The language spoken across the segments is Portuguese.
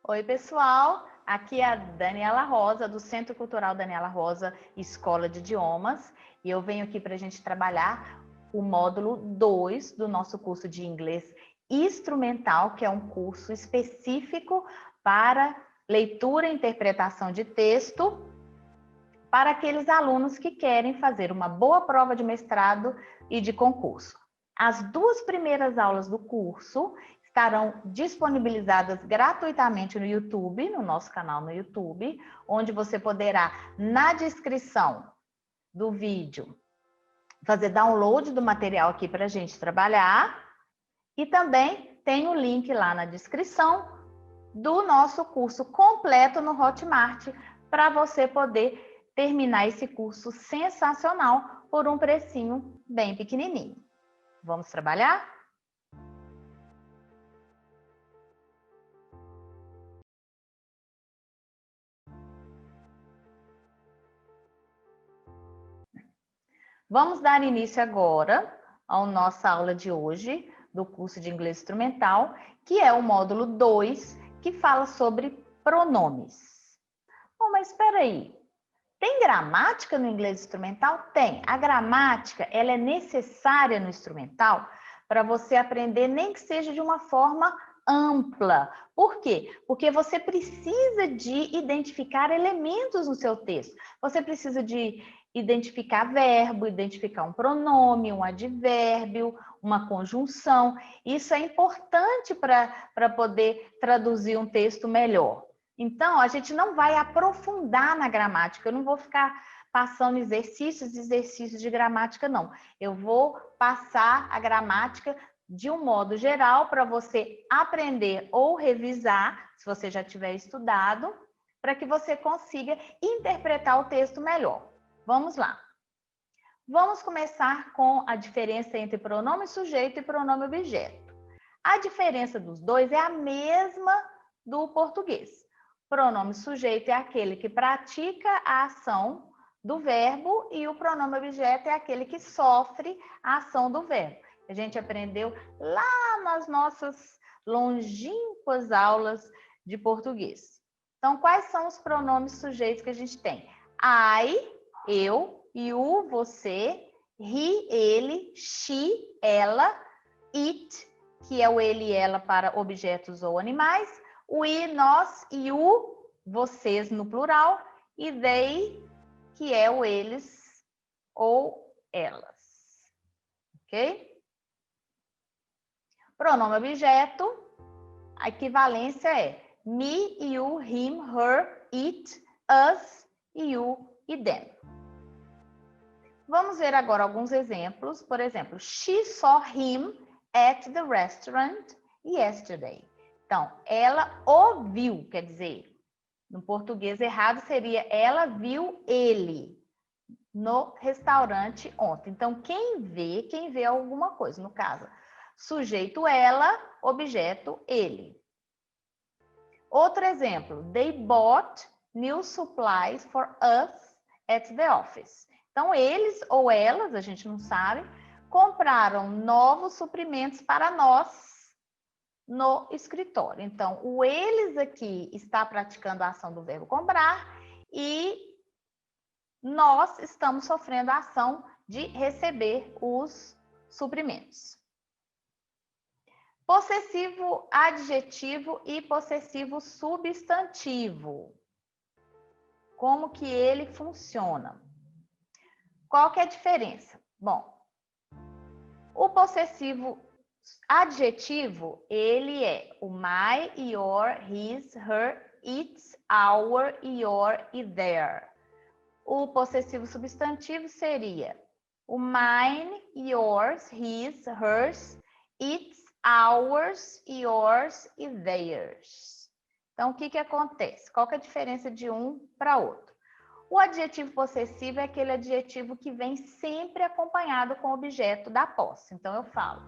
Oi, pessoal! Aqui é a Daniela Rosa, do Centro Cultural Daniela Rosa, Escola de Idiomas, e eu venho aqui para a gente trabalhar o módulo 2 do nosso curso de inglês instrumental, que é um curso específico para leitura e interpretação de texto para aqueles alunos que querem fazer uma boa prova de mestrado e de concurso. As 2 primeiras aulas do curso estarão disponibilizadas gratuitamente no YouTube, no nosso canal no YouTube, onde você poderá, na descrição do vídeo, fazer download do material aqui para a gente trabalhar. E também tem o link lá na descrição do nosso curso completo no Hotmart, para você poder terminar esse curso sensacional por um precinho bem pequenininho. Vamos trabalhar? Vamos dar início agora à nossa aula de hoje do curso de inglês instrumental, que é o módulo 2, que fala sobre pronomes. Bom, mas espera aí. Tem gramática no inglês instrumental? Tem. A gramática, ela é necessária no instrumental para você aprender, nem que seja de uma forma ampla. Por quê? Porque você precisa de identificar elementos no seu texto. Você precisa de identificar verbo, identificar um pronome, um advérbio, uma conjunção. Isso é importante para poder traduzir um texto melhor. Então, a gente não vai aprofundar na gramática, eu não vou ficar passando exercícios de gramática, não. Eu vou passar a gramática de um modo geral para você aprender ou revisar, se você já tiver estudado, para que você consiga interpretar o texto melhor. Vamos lá. Vamos começar com a diferença entre pronome sujeito e pronome objeto. A diferença dos dois é a mesma do português. Pronome sujeito é aquele que pratica a ação do verbo e o pronome objeto é aquele que sofre a ação do verbo. A gente aprendeu lá nas nossas longínquas aulas de português. Então, quais são os pronomes sujeitos que a gente tem? I, eu, you, você, he, ele, she, ela, it, que é o ele e ela para objetos ou animais, we, nós, you, vocês no plural, e they, que é o eles ou elas. Ok? Pronome objeto, a equivalência é me, you, him, her, it, us, you e them. Vamos ver agora alguns exemplos. Por exemplo, she saw him at the restaurant yesterday. Então, ela o viu, quer dizer, no português errado seria ela viu ele no restaurante ontem. Então, quem vê alguma coisa, no caso, sujeito ela, objeto ele. Outro exemplo, they bought new supplies for us at the office. Então, eles ou elas, a gente não sabe, compraram novos suprimentos para nós no escritório. Então, o eles aqui está praticando a ação do verbo comprar e nós estamos sofrendo a ação de receber os suprimentos. Possessivo adjetivo e possessivo substantivo. Como que ele funciona? Qual que é a diferença? Bom, o possessivo adjetivo, ele é o my, your, his, her, its, our, your e their. O possessivo substantivo seria o mine, yours, his, hers, its, ours, yours e theirs. Então, o que acontece? Qual que é a diferença de um para outro? O adjetivo possessivo é aquele adjetivo que vem sempre acompanhado com o objeto da posse. Então, eu falo,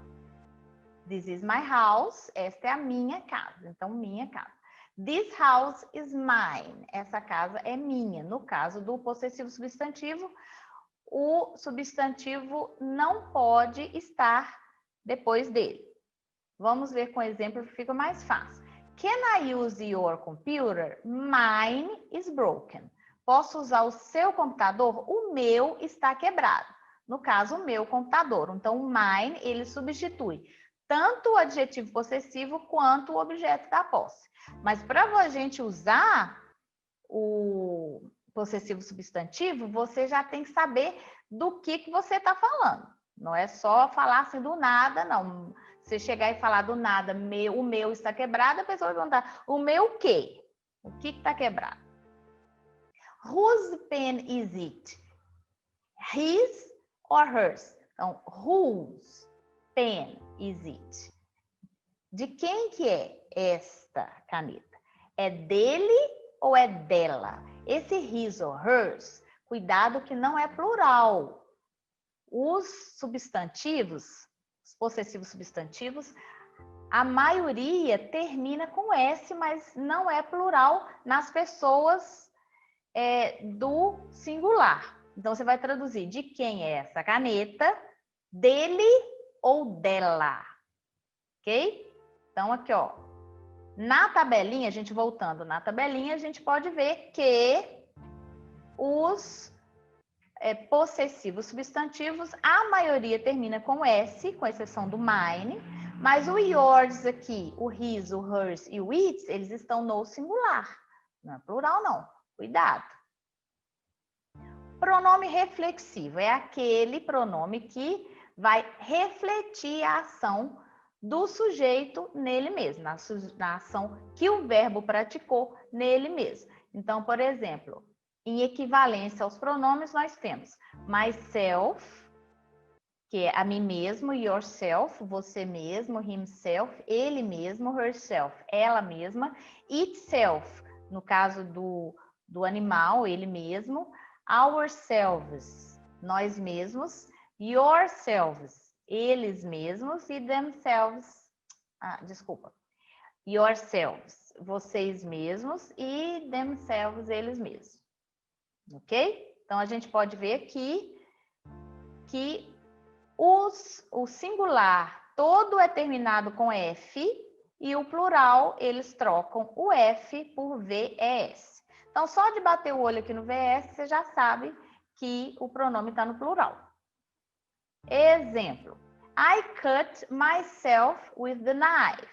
this is my house, esta é a minha casa. Então, minha casa. This house is mine, essa casa é minha. No caso do possessivo substantivo, o substantivo não pode estar depois dele. Vamos ver com exemplo que fica mais fácil. Can I use your computer? Mine is broken. Posso usar o seu computador? O meu está quebrado. No caso, o meu computador. Então, o mine, ele substitui tanto o adjetivo possessivo quanto o objeto da posse. Mas para a gente usar o possessivo substantivo, você já tem que saber do que você está falando. Não é só falar assim do nada, não. Você chegar e falar do nada, o meu está quebrado, a pessoa vai perguntar, o meu o quê? O que está quebrado? Whose pen is it? His or hers? Então, whose pen is it? De quem que é esta caneta? É dele ou é dela? Esse his or hers, cuidado que não é plural. Os substantivos, os possessivos substantivos, a maioria termina com S, mas não é plural nas pessoas do singular. Então, você vai traduzir de quem é essa caneta, dele ou dela, ok? Então, aqui, ó, na tabelinha, a gente voltando na tabelinha, a gente pode ver que os possessivos substantivos, a maioria termina com S, com exceção do mine, mas o yours aqui, o his, o hers e o its, eles estão no singular, não é plural não, cuidado. Pronome reflexivo é aquele pronome que vai refletir a ação do sujeito nele mesmo, na ação que o verbo praticou nele mesmo. Então, por exemplo, em equivalência aos pronomes, nós temos myself, que é a mim mesmo, yourself, você mesmo, himself, ele mesmo, herself, ela mesma, itself, no caso do animal, ele mesmo, ourselves, nós mesmos, yourselves, eles mesmos, e themselves, yourselves, vocês mesmos, e themselves, eles mesmos. Ok? Então, a gente pode ver aqui que o singular todo é terminado com F e o plural, eles trocam o F por VES. Então, só de bater o olho aqui no VS, você já sabe que o pronome está no plural. Exemplo. I cut myself with the knife.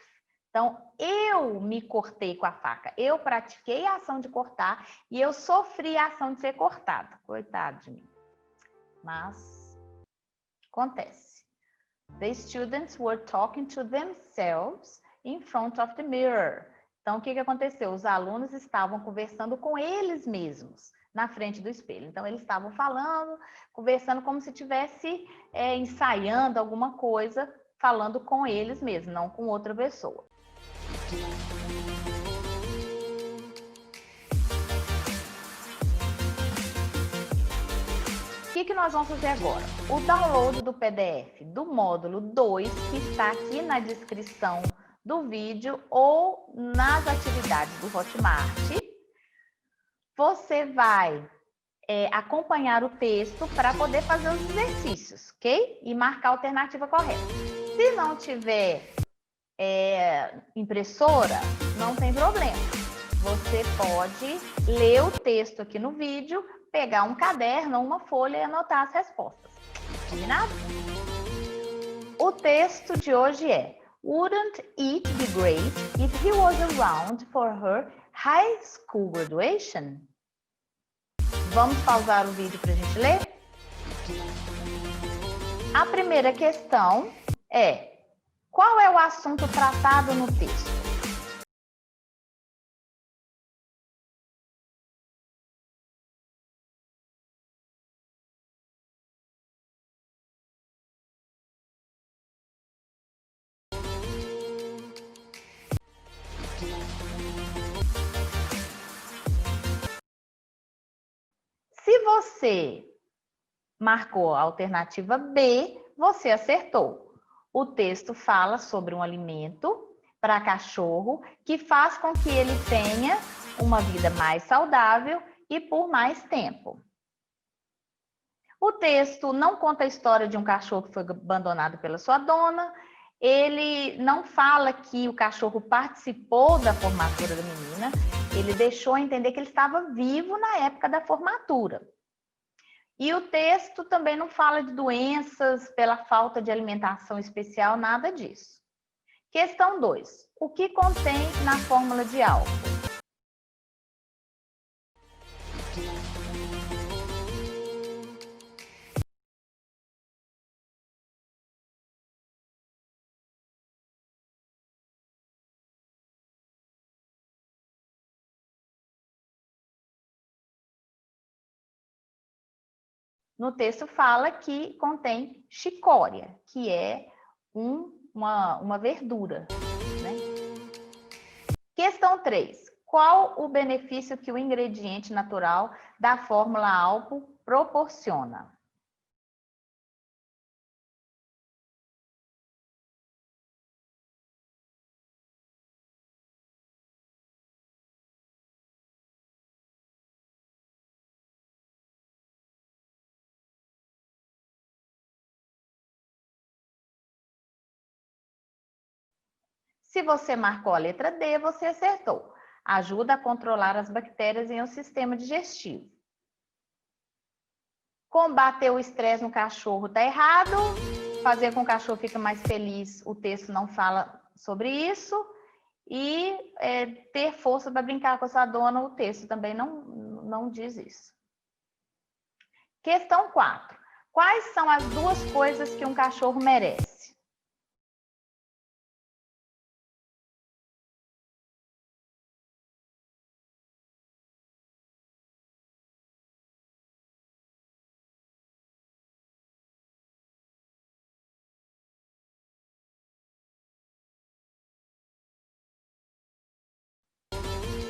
Então, eu me cortei com a faca. Eu pratiquei a ação de cortar e eu sofri a ação de ser cortada. Coitado de mim. Mas acontece. The students were talking to themselves in front of the mirror. Então, o que aconteceu? Os alunos estavam conversando com eles mesmos na frente do espelho. Então, eles estavam falando, conversando como se estivesse ensaiando alguma coisa, falando com eles mesmos, não com outra pessoa. O que nós vamos fazer agora? O download do PDF do módulo 2, que está aqui na descrição do vídeo ou nas atividades do Hotmart. Você vai acompanhar o texto para poder fazer os exercícios, ok? E marcar a alternativa correta. Se não tiver impressora, não tem problema. Você pode ler o texto aqui no vídeo, pegar um caderno ou uma folha e anotar as respostas. Combinado? O texto de hoje é: Wouldn't it be great if he was around for her high school graduation? Vamos pausar o vídeo para a gente ler? A primeira questão é: qual é o assunto tratado no texto? Se você marcou a alternativa B, você acertou. O texto fala sobre um alimento para cachorro que faz com que ele tenha uma vida mais saudável e por mais tempo. O texto não conta a história de um cachorro que foi abandonado pela sua dona Ele não fala que o cachorro participou da formatura da menina, ele deixou entender que ele estava vivo na época da formatura. E o texto também não fala de doenças pela falta de alimentação especial, nada disso. Questão 2. O que contém na fórmula de álcool? No texto fala que contém chicória, que é uma verdura, né? Questão 3. Qual o benefício que o ingrediente natural da fórmula álcool proporciona? Se você marcou a letra D, você acertou. Ajuda a controlar as bactérias em um sistema digestivo. Combater o estresse no cachorro está errado. Fazer com que o cachorro fique mais feliz, o texto não fala sobre isso. E ter força para brincar com essa dona, o texto também não diz isso. Questão 4. Quais são as duas coisas que um cachorro merece?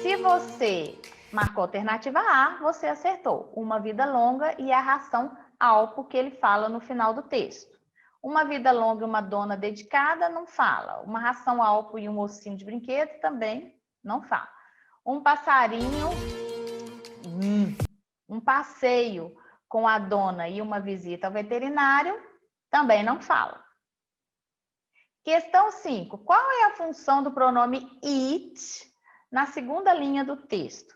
Se você marcou a alternativa A, você acertou. Uma vida longa e a ração álcool que ele fala no final do texto. Uma vida longa e uma dona dedicada não fala. Uma ração álcool e um ossinho de brinquedo também não fala. Um passarinho, um passeio com a dona e uma visita ao veterinário também não fala. Questão 5. Qual é a função do pronome it na segunda linha do texto?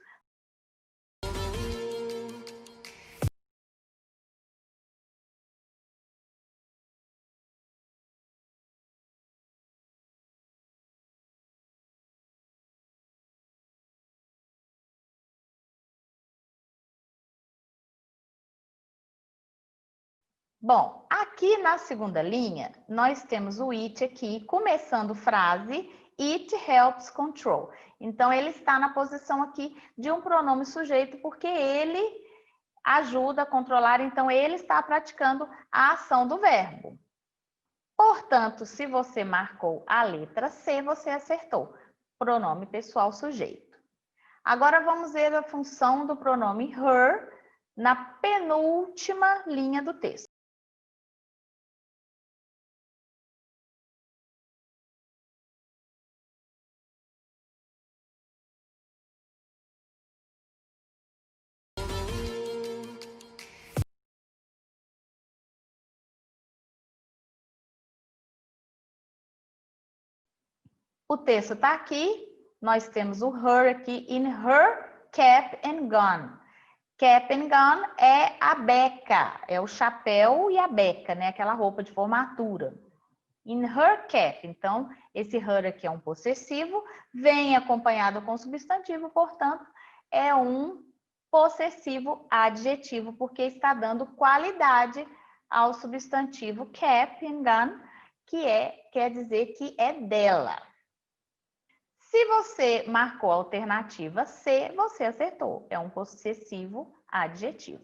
Bom, aqui na segunda linha, nós temos o it aqui, começando frase, it helps control. Então, ele está na posição aqui de um pronome sujeito, porque ele ajuda a controlar, então ele está praticando a ação do verbo. Portanto, se você marcou a letra C, você acertou. Pronome pessoal sujeito. Agora vamos ver a função do pronome her na penúltima linha do texto. O texto está aqui, nós temos o her aqui, in her cap and gun. Cap and gun é a beca, é o chapéu e a beca, né? Aquela roupa de formatura. In her cap, então, esse her aqui é um possessivo, vem acompanhado com substantivo, portanto, é um possessivo adjetivo, porque está dando qualidade ao substantivo cap and gun, que quer dizer que é dela. Se você marcou a alternativa C, você acertou. É um possessivo adjetivo.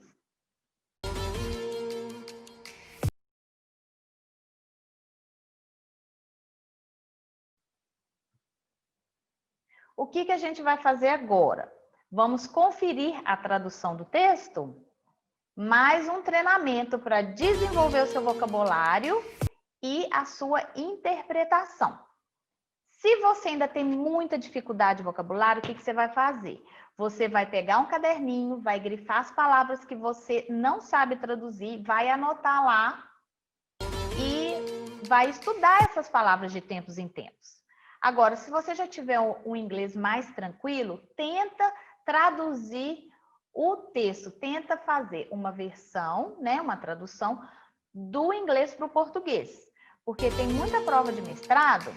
O que a gente vai fazer agora? Vamos conferir a tradução do texto? Mais um treinamento para desenvolver o seu vocabulário e a sua interpretação. Se você ainda tem muita dificuldade de vocabulário, o que você vai fazer? Você vai pegar um caderninho, vai grifar as palavras que você não sabe traduzir, vai anotar lá e vai estudar essas palavras de tempos em tempos. Agora, se você já tiver um inglês mais tranquilo, tenta traduzir o texto, tenta fazer uma versão, né, uma tradução do inglês para o português. Porque tem muita prova de mestrado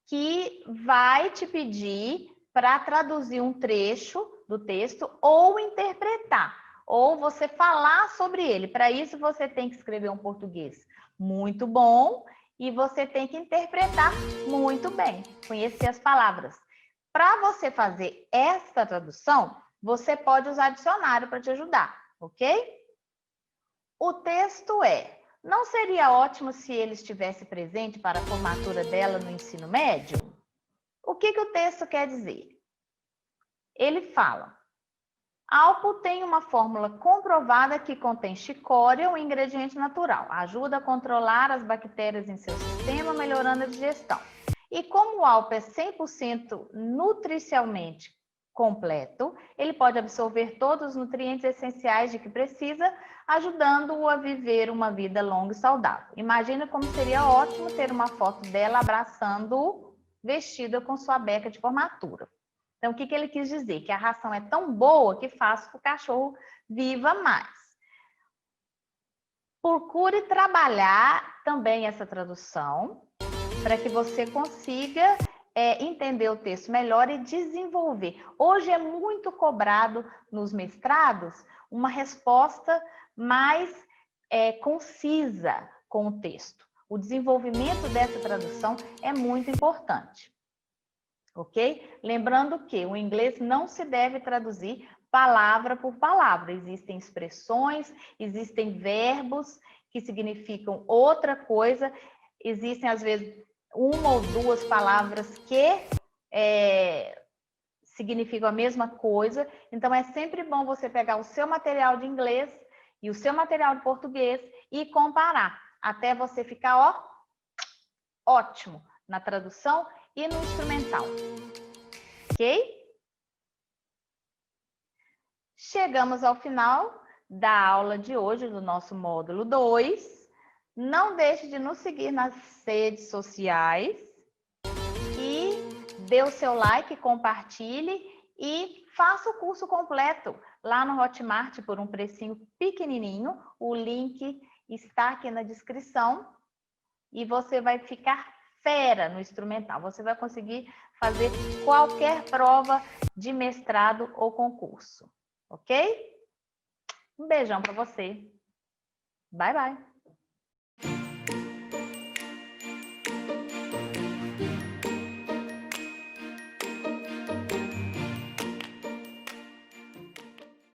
que vai te pedir para traduzir um trecho do texto ou interpretar, ou você falar sobre ele. Para isso, você tem que escrever um português muito bom e você tem que interpretar muito bem, conhecer as palavras. Para você fazer essa tradução, você pode usar dicionário para te ajudar, ok? O texto é: não seria ótimo se ele estivesse presente para a formatura dela no ensino médio? O que o texto quer dizer? Ele fala: álcool tem uma fórmula comprovada que contém chicória, um ingrediente natural. Ajuda a controlar as bactérias em seu sistema, melhorando a digestão. E como o álcool é 100% nutricionalmente completo, ele pode absorver todos os nutrientes essenciais de que precisa, ajudando-o a viver uma vida longa e saudável. Imagina como seria ótimo ter uma foto dela abraçando-o, vestida com sua beca de formatura. Então, o que ele quis dizer? Que a ração é tão boa que faz com que o cachorro viva mais. Procure trabalhar também essa tradução para que você consiga entender o texto melhor e desenvolver. Hoje é muito cobrado nos mestrados uma resposta mais concisa com o texto. O desenvolvimento dessa tradução é muito importante. Ok? Lembrando que o inglês não se deve traduzir palavra por palavra. Existem expressões, existem verbos que significam outra coisa, existem, às vezes, uma ou duas palavras que significam a mesma coisa. Então, é sempre bom você pegar o seu material de inglês e o seu material de português e comparar, até você ficar ótimo na tradução e no instrumental. Ok? Chegamos ao final da aula de hoje, do nosso módulo 2. Não deixe de nos seguir nas redes sociais e dê o seu like, compartilhe e faça o curso completo lá no Hotmart por um precinho pequenininho. O link está aqui na descrição e você vai ficar fera no instrumental. Você vai conseguir fazer qualquer prova de mestrado ou concurso, ok? Um beijão para você. Bye, bye.